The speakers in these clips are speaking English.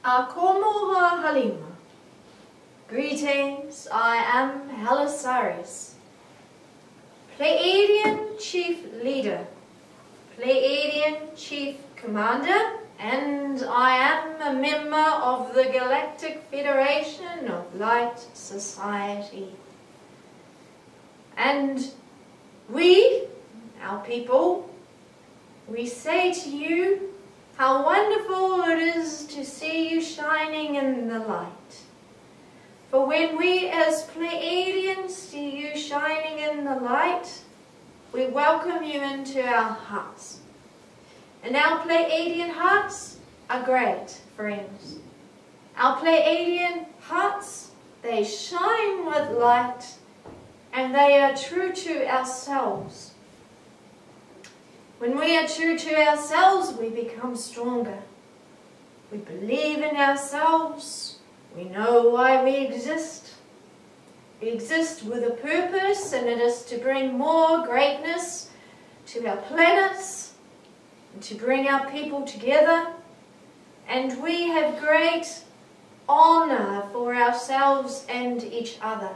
Akomoha Halima. Greetings, I am HALISARIUS, Pleiadian Chief Leader, Pleiadian Chief Commander, and I am a member of the Galactic Federation of Light Society. And we, our people, we say to you how wonderful it is to see you shining in the light. For when we as Pleiadians see you shining in the light, we welcome you into our hearts. And our Pleiadian hearts are great, friends. Our Pleiadian hearts, they shine with light, and they are true to ourselves. When we are true to ourselves, we become stronger. We believe in ourselves. We know why we exist. We exist with a purpose, and it is to bring more greatness to our planets, and to bring our people together. And we have great honor for ourselves and each other.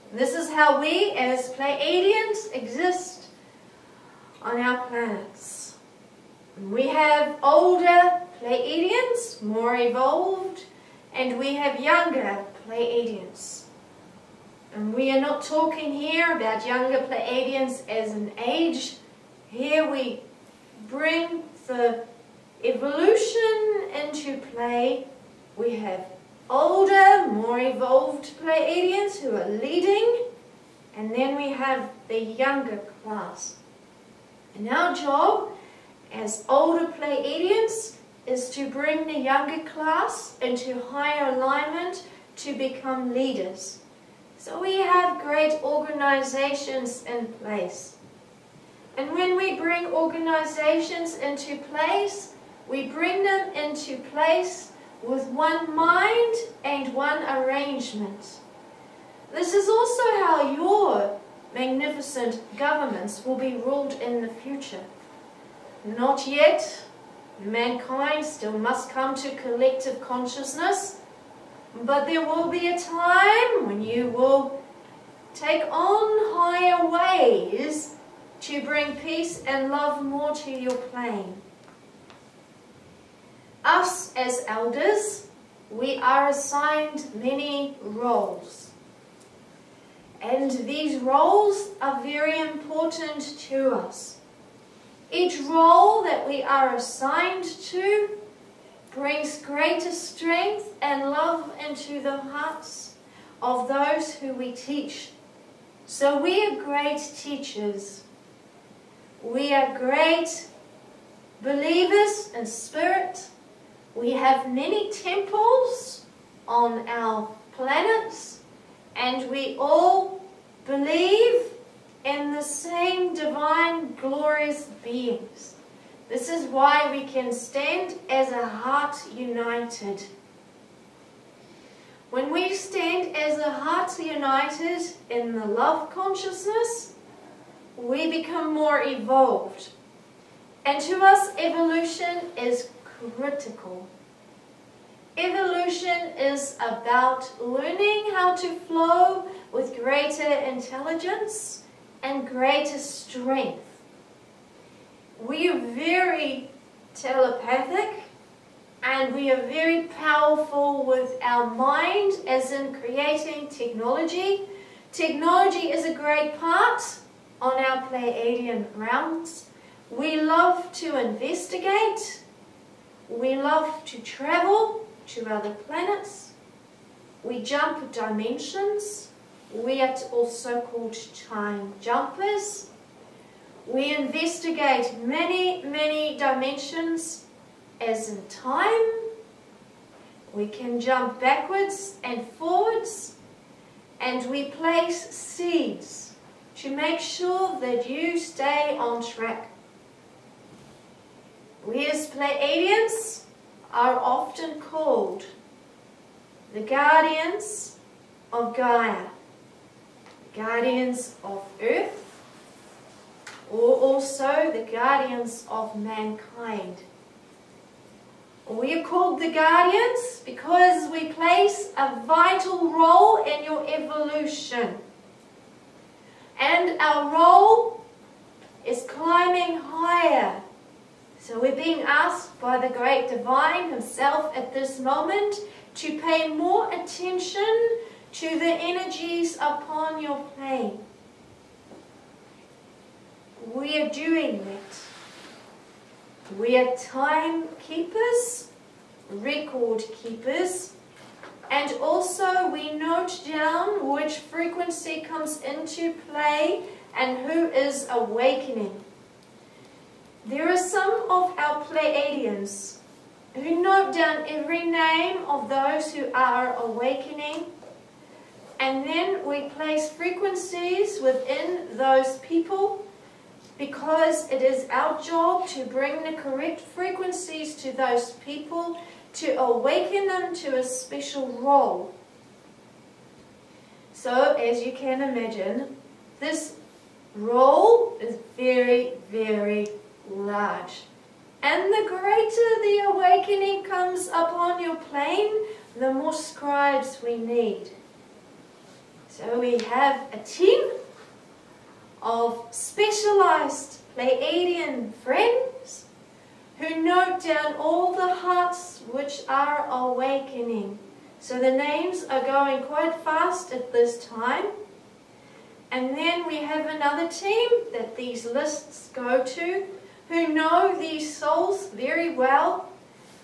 And this is how we as Pleiadians exist on our planets. We have older Pleiadians, more evolved, and we have younger Pleiadians. And we are not talking here about younger Pleiadians as an age. Here we bring the evolution into play. We have older, more evolved Pleiadians who are leading, and then we have the younger class. And our job as older Pleiadians is to bring the younger class into higher alignment to become leaders. So we have great organizations in place. And when we bring organizations into place, we bring them into place with one mind and one arrangement. This is also how your magnificent governments will be ruled in the future. Not yet. Mankind still must come to collective consciousness, but there will be a time when you will take on higher ways to bring peace and love more to your plane. Us as elders, we are assigned many roles. And these roles are very important to us. Each role that we are assigned to brings greater strength and love into the hearts of those who we teach. So we are great teachers. We are great believers in spirit. We have many temples on our planets, and we all believe in the same divine, glorious beings. This is why we can stand as a heart united. When we stand as a heart united in the love consciousness, we become more evolved. And to us, evolution is critical. Evolution is about learning how to flow with greater intelligence and greater strength. We are very telepathic, and we are very powerful with our mind, as in creating technology. Technology is a great part on our Pleiadian realms. We love to investigate. We love to travel to other planets. We jump dimensions. We are also called time jumpers. We investigate many, many dimensions as in time. We can jump backwards and forwards, and we place seeds to make sure that you stay on track. We as Pleiadians are often called the guardians of Gaia, guardians of Earth, or also the guardians of mankind. We are called the guardians because we place a vital role in your evolution. And our role is climbing higher. So we're being asked by the Great Divine Himself at this moment to pay more attention to the energies upon your plane. We are doing that. We are timekeepers, record keepers, and also we note down which frequency comes into play and who is awakening. There are some of our Pleiadians who note down every name of those who are awakening, and then we place frequencies within those people because it is our job to bring the correct frequencies to those people to awaken them to a special role. So, as you can imagine, this role is very, very large. And the greater the awakening comes upon your plane, the more scribes we need. So we have a team of specialized Pleiadian friends who note down all the hearts which are awakening. So the names are going quite fast at this time. And then we have another team that these lists go to who know these souls very well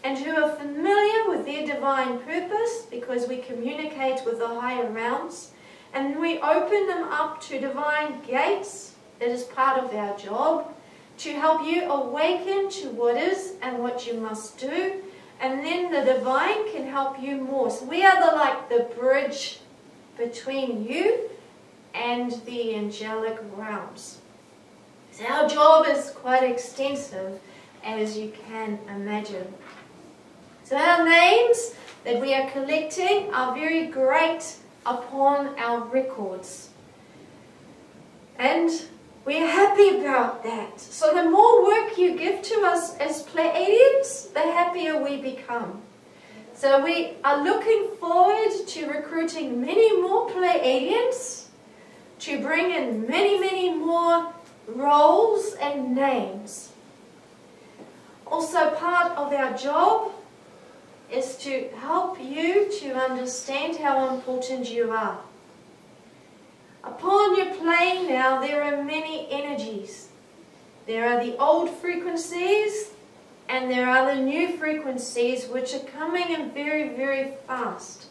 and who are familiar with their divine purpose because we communicate with the higher realms. And we open them up to divine gates. That is part of our job, to help you awaken to what is and what you must do. And then the divine can help you more. So we are like the bridge between you and the angelic realms. So our job is quite extensive, as you can imagine. So our names that we are collecting are very great upon our records. And we're happy about that. So the more work you give to us as Pleiadians, the happier we become. So we are looking forward to recruiting many more Pleiadians to bring in many, many more roles and names. Also, part of our job is to help you to understand how important you are. Upon your plane now, there are many energies. There are the old frequencies and there are the new frequencies which are coming in very, very fast.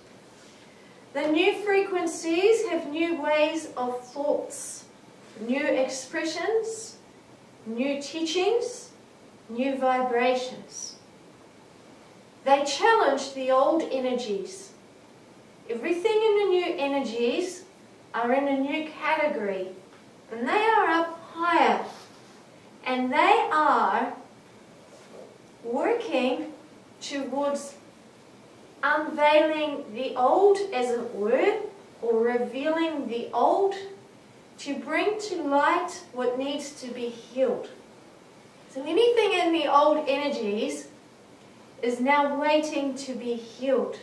The new frequencies have new ways of thoughts, new expressions, new teachings, new vibrations. They challenge the old energies. Everything in the new energies are in a new category, and they are up higher, and they are working towards unveiling the old, as it were, or revealing the old to bring to light what needs to be healed. So anything in the old energies is now waiting to be healed.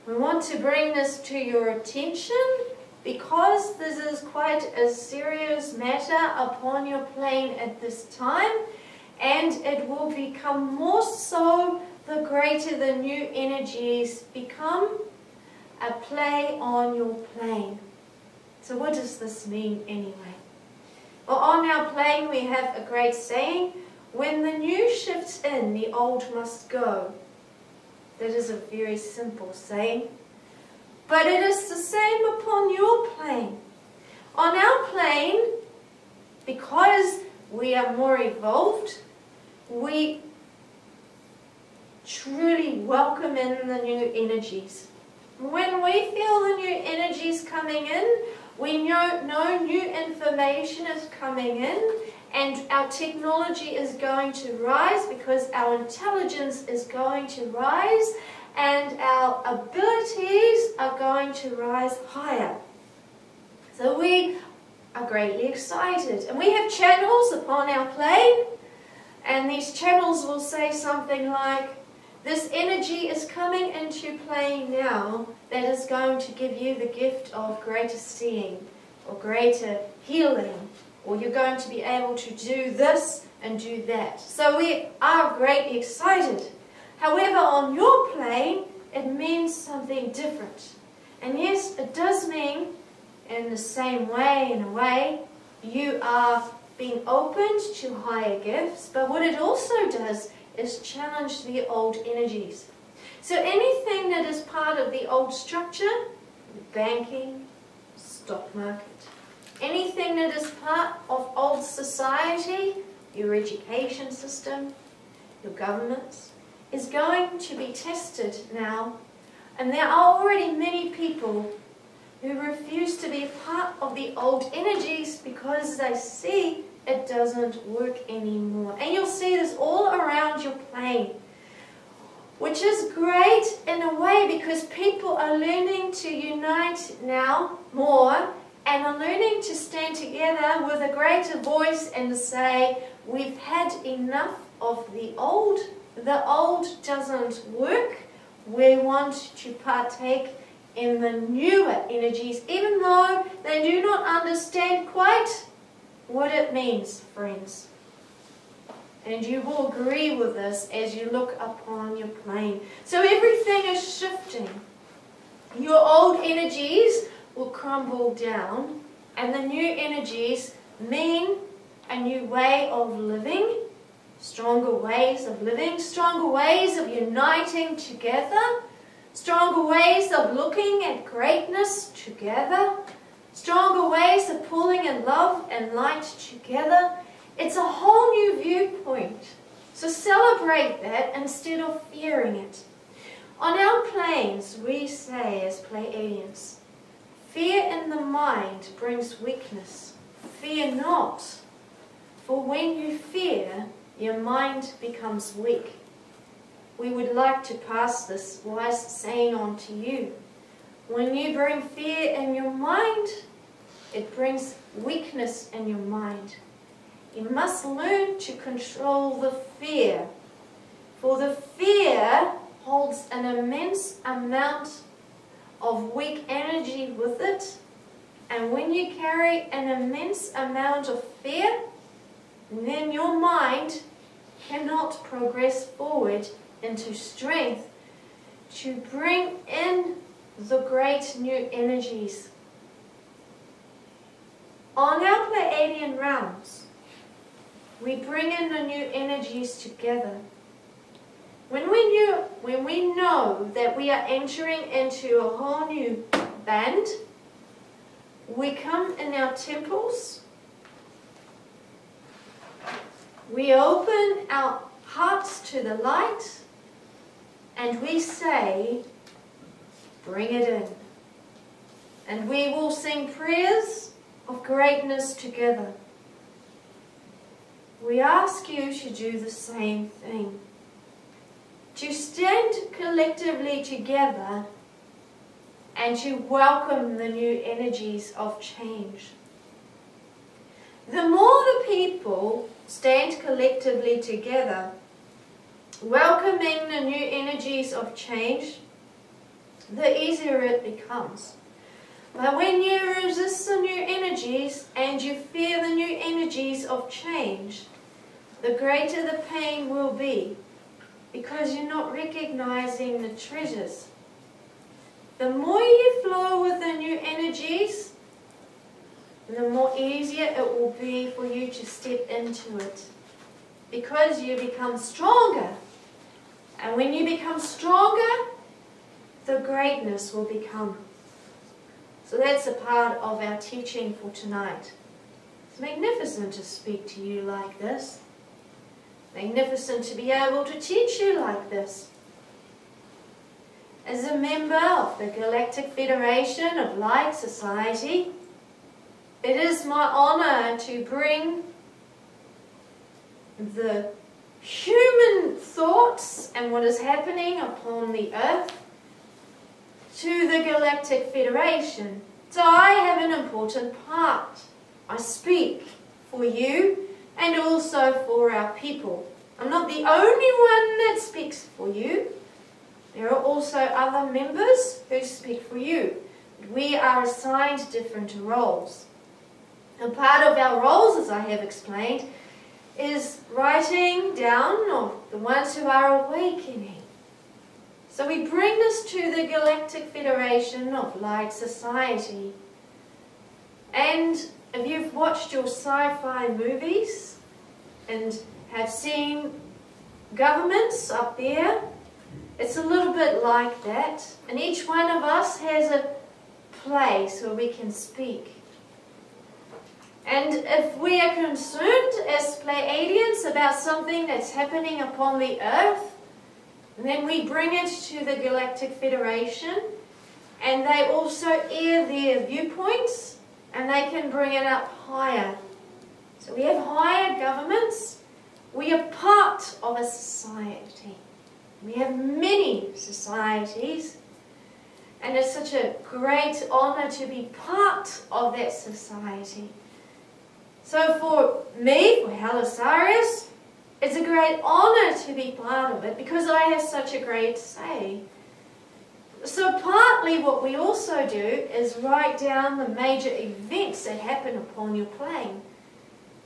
We want to bring this to your attention because this is quite a serious matter upon your plane at this time, and it will become more so the greater the new energies become a play on your plane. So what does this mean anyway? Well, on our plane we have a great saying, when the new shifts in, the old must go. That is a very simple saying. But it is the same upon your plane. On our plane, because we are more evolved, we truly welcome in the new energies. When we feel the new energies coming in, we know new information is coming in, and our technology is going to rise because our intelligence is going to rise and our abilities are going to rise higher. So we are greatly excited. And we have channels upon our plane, and these channels will say something like, This energy is coming into play now that is going to give you the gift of greater seeing or greater healing, or you're going to be able to do this and do that. So we are greatly excited. However, on your plane, it means something different. And yes, it does mean in the same way, in a way, you are being opened to higher gifts, but what it also does is challenge the old energies. So anything that is part of the old structure, banking, stock market, anything that is part of old society, your education system, your governments, is going to be tested now. And there are already many people who refuse to be part of the old energies because they see it doesn't work anymore. And you'll see this all around your plane, which is great in a way because people are learning to unite now more and are learning to stand together with a greater voice and to say, we've had enough of the old. The old doesn't work. We want to partake in the newer energies, even though they do not understand quite what it means, friends. And you will agree with this as you look upon your plane. So everything is shifting. Your old energies will crumble down, and the new energies mean a new way of living, stronger ways of living, stronger ways of uniting together, stronger ways of looking at greatness together, stronger ways of pulling in love and light together. It's a whole new viewpoint. So celebrate that instead of fearing it. On our planes, we say as Pleiadians, fear in the mind brings weakness. Fear not, for when you fear, your mind becomes weak. We would like to pass this wise saying on to you. When you bring fear in your mind, it brings weakness in your mind. You must learn to control the fear, for the fear holds an immense amount of weak energy with it, and when you carry an immense amount of fear, then your mind cannot progress forward into strength to bring in the great new energies. On our Pleiadian realms, we bring in the new energies together. When we know that we are entering into a whole new band, we come in our temples, we open our hearts to the light, and we say, bring it in. And we will sing prayers of greatness together. We ask you to do the same thing. To stand collectively together and to welcome the new energies of change. The more the people stand collectively together, welcoming the new energies of change, the easier it becomes. But when you resist the new energies and you fear the new energies of change, the greater the pain will be, because you're not recognizing the treasures. The more you flow with the new energies, the more easier it will be for you to step into it, because you become stronger. And when you become stronger, the greatness will become. So that's a part of our teaching for tonight. It's magnificent to speak to you like this. Magnificent to be able to teach you like this. As a member of the Galactic Federation of Light Society, it is my honor to bring the human thoughts and what is happening upon the earth to the Galactic Federation. So I have an important part. I speak for you and also for our people. I'm not the only one that speaks for you. There are also other members who speak for you. We are assigned different roles. And part of our roles, as I have explained, is writing down of the ones who are awakening. So we bring this to the Galactic Federation of Light Society. And if you've watched your sci-fi movies and have seen governments up there, it's a little bit like that. And each one of us has a place where we can speak. And if we are concerned as Pleiadians about something that's happening upon the earth, then we bring it to the Galactic Federation, and they also air their viewpoints, and they can bring it up higher. So we have higher governments. We are part of a society. We have many societies, and it's such a great honor to be part of that society. So for me, for HALISARIUS, it's a great honor to be part of it because I have such a great say. So partly what we also do is write down the major events that happen upon your plane.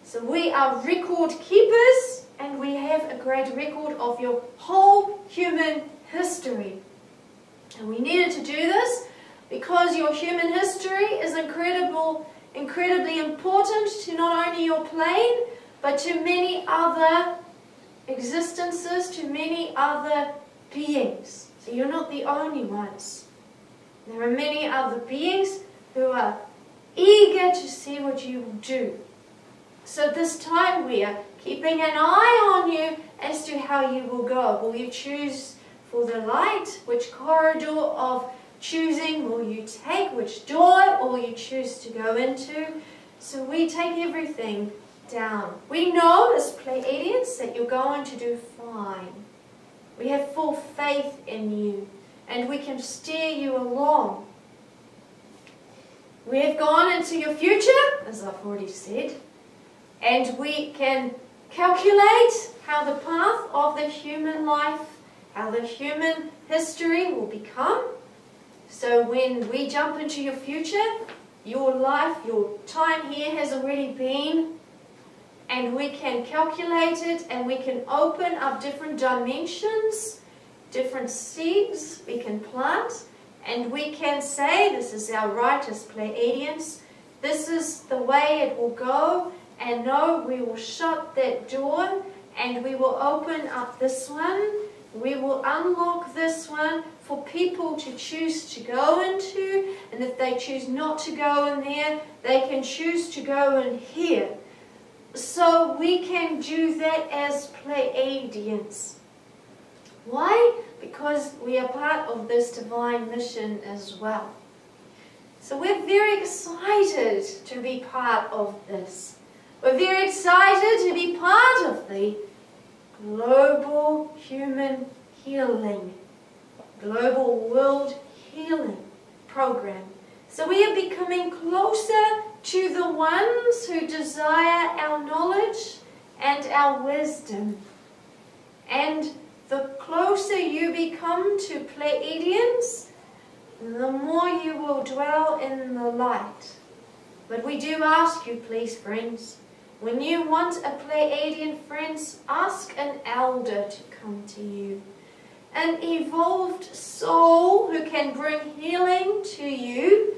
So we are record keepers, and we have a great record of your whole human history. And we needed to do this because your human history is incredibly important to not only your plane, but to many other existences, to many other beings. So you're not the only ones. There are many other beings who are eager to see what you will do. So this time we are keeping an eye on you as to how you will go. Will you choose for the light? Which corridor of choosing will you take? Which door will you choose to go into? So we take everything down. We know as Pleiadians that you're going to do fine. We have full faith in you, and we can steer you along. We have gone into your future, as I've already said, and we can calculate how the path of the human life, how the human history will become. So when we jump into your future, your life, your time here has already been, and we can calculate it, and we can open up different dimensions, different seeds we can plant, and we can say, this is our right as Pleiadians, this is the way it will go, and no, we will shut that door, and we will open up this one, we will unlock this one for people to choose to go into, and if they choose not to go in there, they can choose to go in here. So we can do that as Pleiadians. Why? Because we are part of this divine mission as well. So we're very excited to be part of this. We're very excited to be part of the global human healing, global world healing program. So we are becoming closer to the ones who desire our knowledge and our wisdom. And the closer you become to Pleiadians, the more you will dwell in the light. But we do ask you, please, friends, when you want a Pleiadian friend, ask an elder to come to you. An evolved soul who can bring healing to you,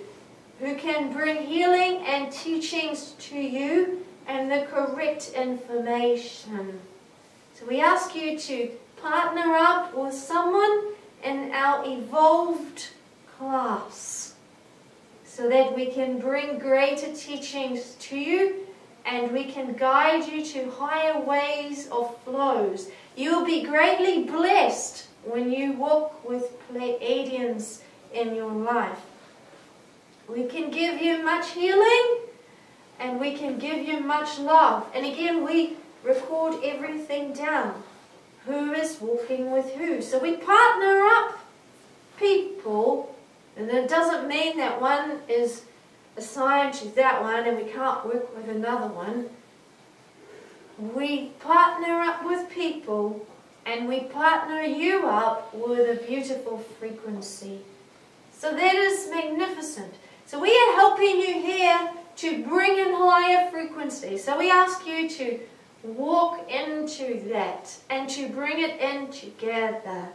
who can bring healing and teachings to you and the correct information. So we ask you to partner up with someone in our evolved class so that we can bring greater teachings to you and we can guide you to higher ways of flows. You will be greatly blessed when you walk with Pleiadians in your life. We can give you much healing and we can give you much love. And again, we record everything down. Who is walking with who? So we partner up people, and it doesn't mean that one is assigned to that one and we can't work with another one. we partner up with people and we partner you up with a beautiful frequency. So that is magnificent. So we are helping you here to bring in higher frequency. So we ask you to walk into that and to bring it in together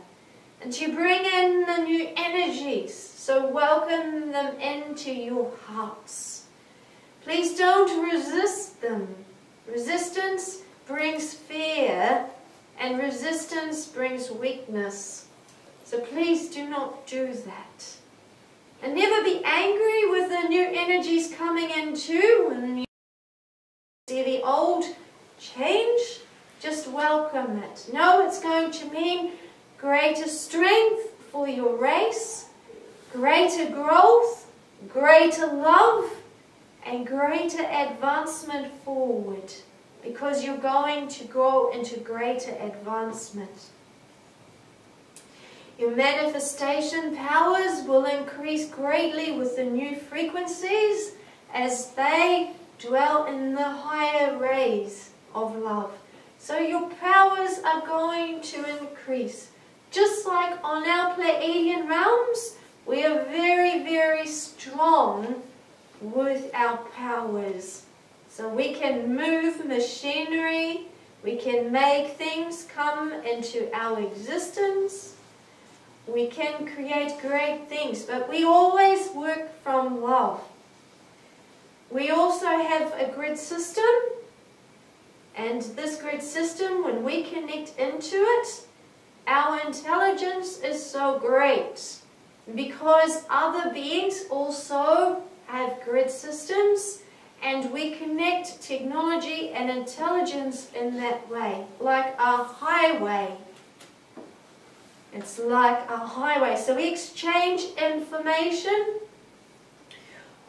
and to bring in the new energies. So welcome them into your hearts. Please don't resist them. Resistance brings fear and resistance brings weakness. So please do not do that. And never be angry with the new energies coming in too. When you see the old change, just welcome it. Know it's going to mean greater strength for your race, greater growth, greater love, and greater advancement forward. Because you're going to grow into greater advancement. Your manifestation powers will increase greatly with the new frequencies as they dwell in the higher rays of love. So your powers are going to increase. Just like on our Pleiadian realms, we are very, very strong with our powers. So we can move machinery, we can make things come into our existence. We can create great things, but we always work from love. We also have a grid system, and this grid system, when we connect into it, our intelligence is so great because other beings also have grid systems, and we connect technology and intelligence in that way, like a highway. It's like a highway. So we exchange information.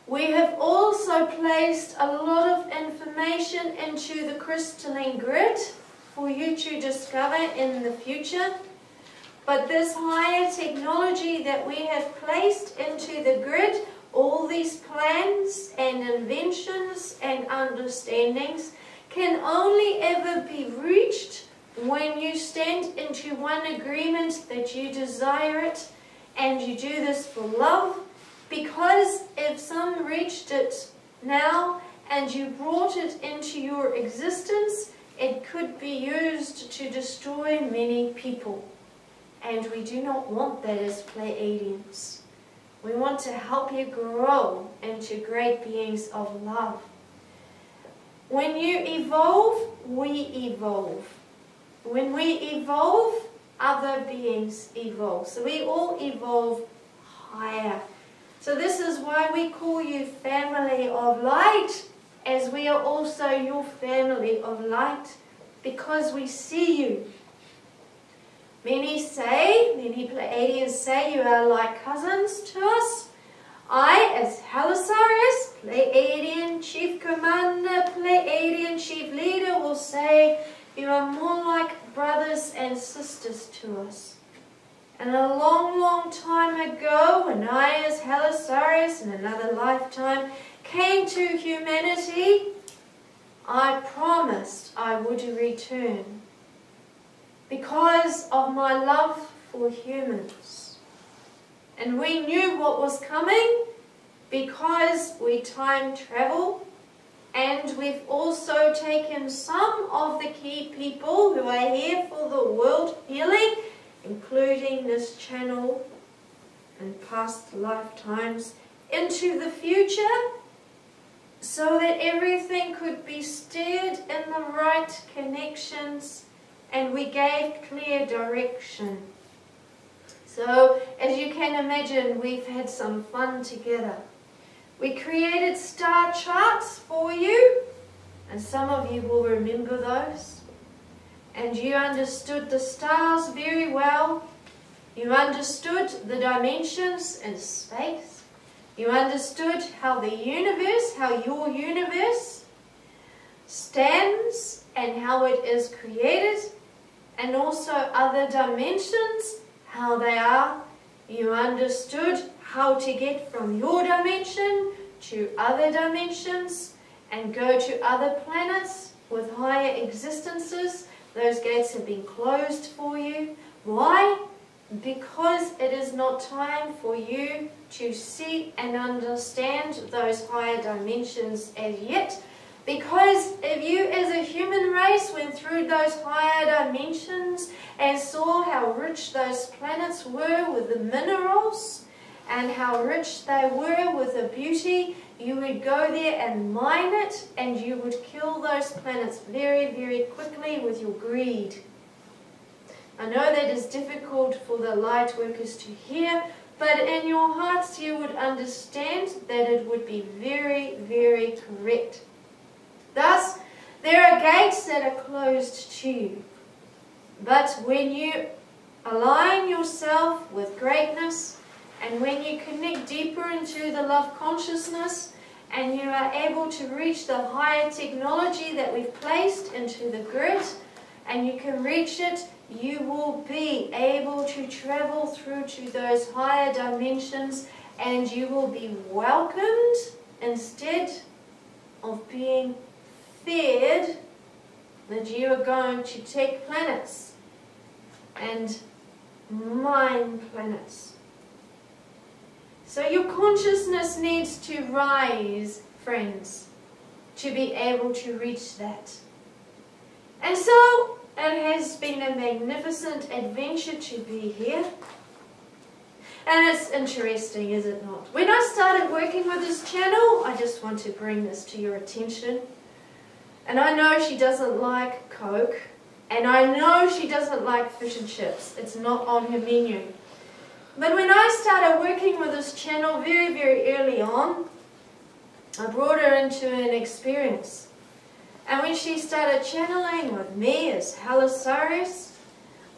We have also placed a lot of information into the crystalline grid for you to discover in the future. But this higher technology that we have placed into the grid, all these plans and inventions and understandings can only ever be reached when you stand into one agreement that you desire it and you do this for love. Because if some reached it now and you brought it into your existence, it could be used to destroy many people. And we do not want that as Pleiadians. We want to help you grow into great beings of love. When you evolve, we evolve. When we evolve, other beings evolve. So we all evolve higher. So this is why we call you family of light, as we are also your family of light, because we see you. Many Pleiadians say you are like cousins to us. I, as HALISARIUS, Pleiadian Chief Commander, Pleiadian Chief Leader, will say you are more like brothers and sisters to us. And a long, long time ago, when I, as HALISARIUS, in another lifetime, came to humanity, I promised I would return because of my love for humans. And we knew what was coming because we time travel, and we've also taken some of the key people who are here for the world healing, including this channel and past lifetimes, into the future so that everything could be steered in the right connections, and we gave clear direction. So, as you can imagine, we've had some fun together. We created star charts for you, and some of you will remember those. And you understood the stars very well. You understood the dimensions in space. You understood how the universe, how your universe stands and how it is created, and also other dimensions, how they are. You understood how to get from your dimension to other dimensions and go to other planets. with higher existences, those gates have been closed for you. Why? Because it is not time for you to see and understand those higher dimensions as yet. Because if you as a human race went through those higher dimensions and saw how rich those planets were with the minerals and how rich they were with the beauty, you would go there and mine it, and you would kill those planets very, very quickly with your greed. I know that is difficult for the light workers to hear, but in your hearts you would understand that it would be very, very correct. Thus, there are gates that are closed to you. But when you align yourself with greatness, and when you connect deeper into the love consciousness, and you are able to reach the higher technology that we've placed into the grid, and you can reach it, you will be able to travel through to those higher dimensions, and you will be welcomed instead of being feared that you are going to take planets and mine planets. So your consciousness needs to rise, friends, to be able to reach that. And so it has been a magnificent adventure to be here. And it's interesting, is it not? When I started working with this channel, I just want to bring this to your attention. And I know she doesn't like Coke, and I know she doesn't like fish and chips. It's not on her menu. But when I started working with this channel very, very early on, I brought her into an experience. And when she started channeling with me as HALISARIUS,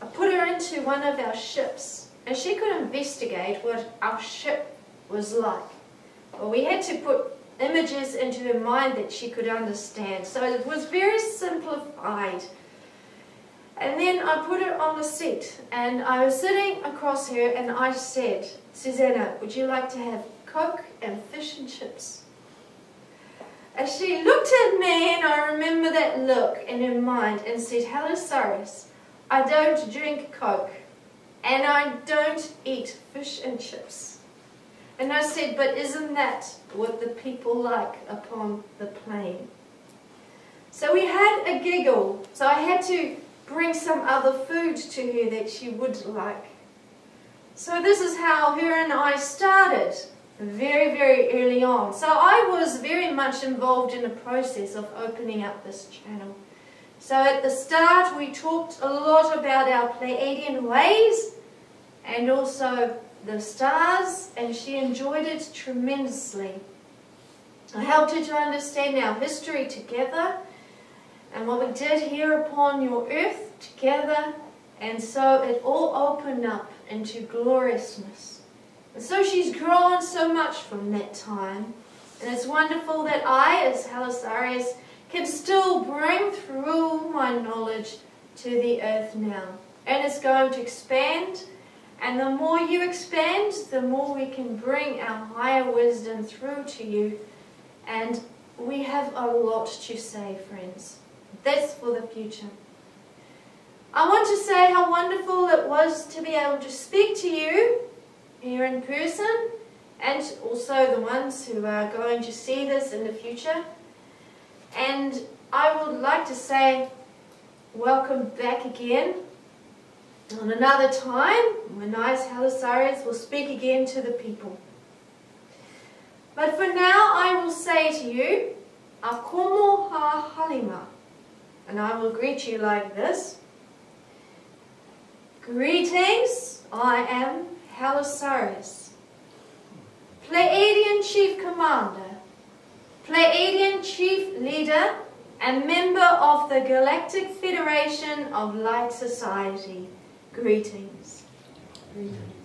I put her into one of our ships, and she could investigate what our ship was like. Well, we had to put images into her mind that she could understand. So it was very simplified. And then I put her on the seat, and I was sitting across her, and I said, "Suzanna, would you like to have Coke and fish and chips?" And she looked at me, and I remember that look in her mind, and said, "HALISARIUS, I don't drink Coke, and I don't eat fish and chips." And I said, "But isn't that what the people like upon the plane?" So we had a giggle. So I had to bring some other food to her that she would like. So this is how her and I started, very, very early on. So I was very much involved in the process of opening up this channel. So at the start we talked a lot about our Pleiadian ways and also the stars, and she enjoyed it tremendously. I helped her to understand our history together and what we did here upon your earth together, and so it all opened up into gloriousness. And so she's grown so much from that time, and it's wonderful that I, as HALISARIUS, can still bring through my knowledge to the earth now. And it's going to expand, and the more you expand, the more we can bring our higher wisdom through to you, and we have a lot to say, friends. That's for the future. I want to say how wonderful it was to be able to speak to you here in person, and also the ones who are going to see this in the future. And I would like to say welcome back again on another time when I as HALISARIUS will speak again to the people. But for now I will say to you, Akomo ha halima. And I will greet you like this. Greetings, I am HALISARIUS, Pleiadian Chief Commander, Pleiadian Chief Leader, and member of the Galactic Federation of Light Society. Greetings. Greetings.